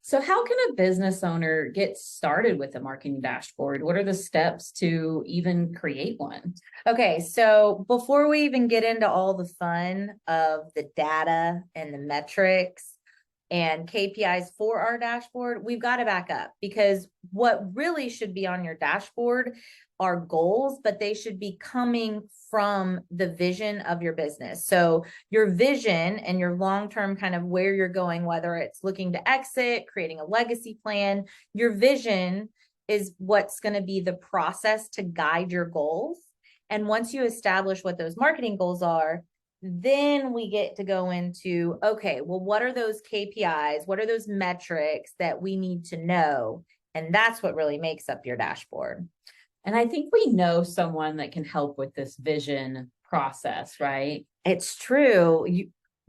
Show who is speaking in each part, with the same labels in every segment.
Speaker 1: So how can a business owner get started with a marketing dashboard? What are the steps to even create one?
Speaker 2: Okay, so before we even get into all the fun of the data and the metrics and KPIs for our dashboard, we've got to back up because what really should be on your dashboard are goals, but they should be coming from the vision of your business. So your vision and your long-term kind of where you're going, whether it's looking to exit, creating a legacy plan, your vision is what's going to be the process to guide your goals. And once you establish what those marketing goals are, then we get to go into, okay, well, what are those KPIs? What are those metrics that we need to know? And that's what really makes up your dashboard.
Speaker 1: And I think we know someone that can help with this vision process, right?
Speaker 2: It's true.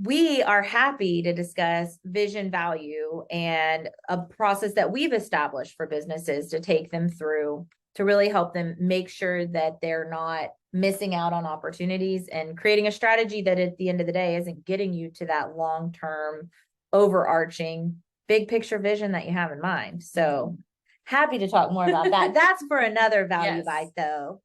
Speaker 2: We are happy to discuss vision, value, and a process that we've established for businesses to take them through to really help them make sure that they're not missing out on opportunities and creating a strategy that at the end of the day isn't getting you to that long-term, overarching, big picture vision that you have in mind. So happy to talk more about that. That's for another value bite though.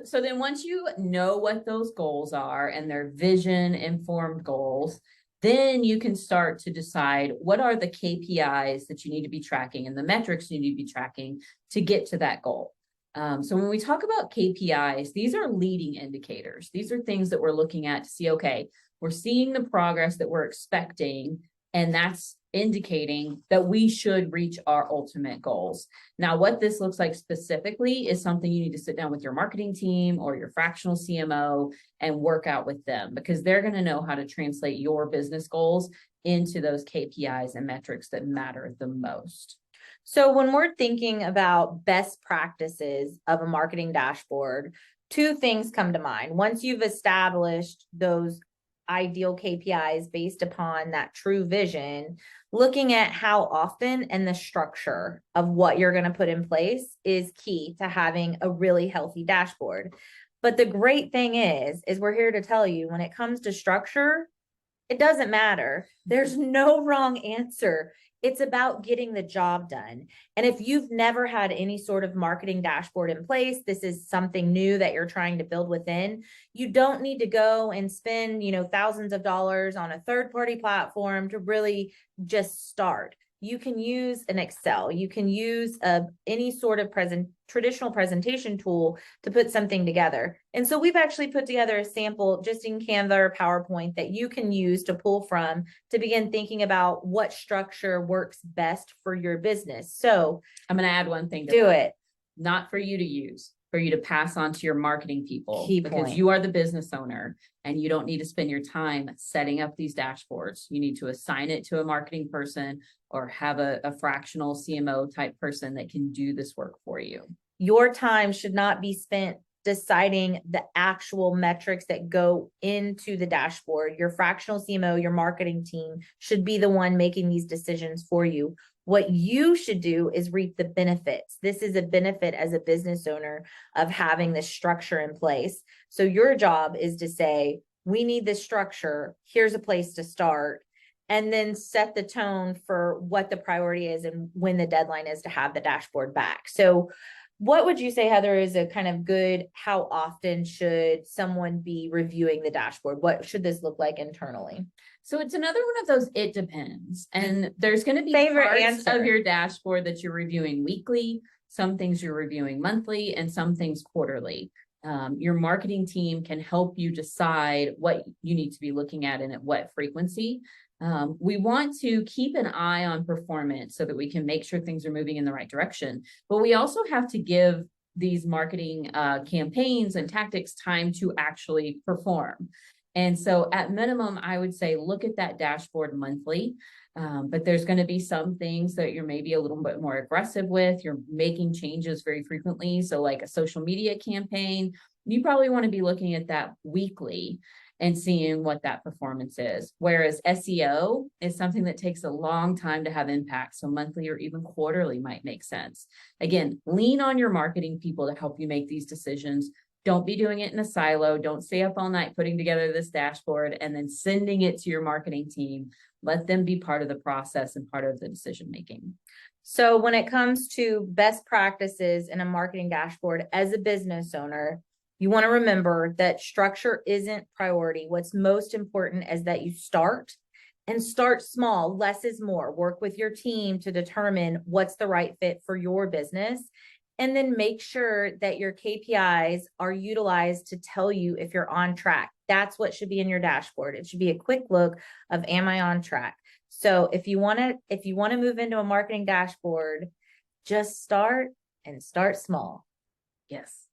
Speaker 1: So then once you know what those goals are and their vision informed goals, then you can start to decide what are the KPIs that you need to be tracking and the metrics you need to be tracking to get to that goal. So when we talk about KPIs, these are leading indicators. These are things that we're looking at to see, okay, we're seeing the progress that we're expecting, and that's indicating that we should reach our ultimate goals. Now, what this looks like specifically is something you need to sit down with your marketing team or your fractional CMO and work out with them, because they're going to know how to translate your business goals into those KPIs and metrics that matter the most.
Speaker 2: So when we're thinking about best practices of a marketing dashboard, two things come to mind. Once you've established those ideal KPIs based upon that true vision, looking at how often and the structure of what you're going to put in place is key to having a really healthy dashboard. But the great thing is we're here to tell you when it comes to structure, it doesn't matter. There's no wrong answer. It's about getting the job done. And if you've never had any sort of marketing dashboard in place, this is something new that you're trying to build within. You don't need to go and spend, thousands of dollars on a third-party platform to really just start. You can use an Excel. You can use any sort of traditional presentation tool to put something together. And so we've actually put together a sample just in Canva or PowerPoint that you can use to pull from to begin thinking about what structure works best for your business. So
Speaker 1: I'm going to add one thing to
Speaker 2: do
Speaker 1: that.
Speaker 2: it.
Speaker 1: Not for you to use, for you to pass on to your marketing people.
Speaker 2: Key
Speaker 1: because
Speaker 2: point.
Speaker 1: You are the business owner and you don't need to spend your time setting up these dashboards. You need to assign it to a marketing person or have a fractional CMO type person that can do this work for you.
Speaker 2: Your time should not be spent deciding the actual metrics that go into the dashboard. Your fractional CMO, your marketing team should be the one making these decisions for you. What you should do is reap the benefits. This is a benefit as a business owner of having this structure in place. So your job is to say, we need this structure. Here's a place to start. And then set the tone for what the priority is and when the deadline is to have the dashboard back. So what would you say, Heather, is a kind of good, how often should someone be reviewing the dashboard? What should this look like internally?
Speaker 1: So it's another one of those, it depends. And there's going to be
Speaker 2: Favorite
Speaker 1: parts
Speaker 2: answer
Speaker 1: of your dashboard that you're reviewing weekly, some things you're reviewing monthly, and some things quarterly. Your marketing team can help you decide what you need to be looking at and at what frequency. We want to keep an eye on performance so that we can make sure things are moving in the right direction. But we also have to give these marketing campaigns and tactics time to actually perform. And so at minimum, I would say look at that dashboard monthly. But there's going to be some things that you're maybe a little bit more aggressive with. You're making changes very frequently. So like a social media campaign, you probably want to be looking at that weekly and seeing what that performance is. Whereas SEO is something that takes a long time to have impact. So monthly or even quarterly might make sense. Again, lean on your marketing people to help you make these decisions. Don't be doing it in a silo. Don't stay up all night putting together this dashboard and then sending it to your marketing team. Let them be part of the process and part of the decision making.
Speaker 2: So when it comes to best practices in a marketing dashboard as a business owner, you want to remember that structure isn't priority. What's most important is that you start small. Less is more. Work with your team to determine what's the right fit for your business. And then make sure that your KPIs are utilized to tell you if you're on track. That's what should be in your dashboard. It should be a quick look of, am I on track? So if you want to move into a marketing dashboard, just start small.
Speaker 1: Yes.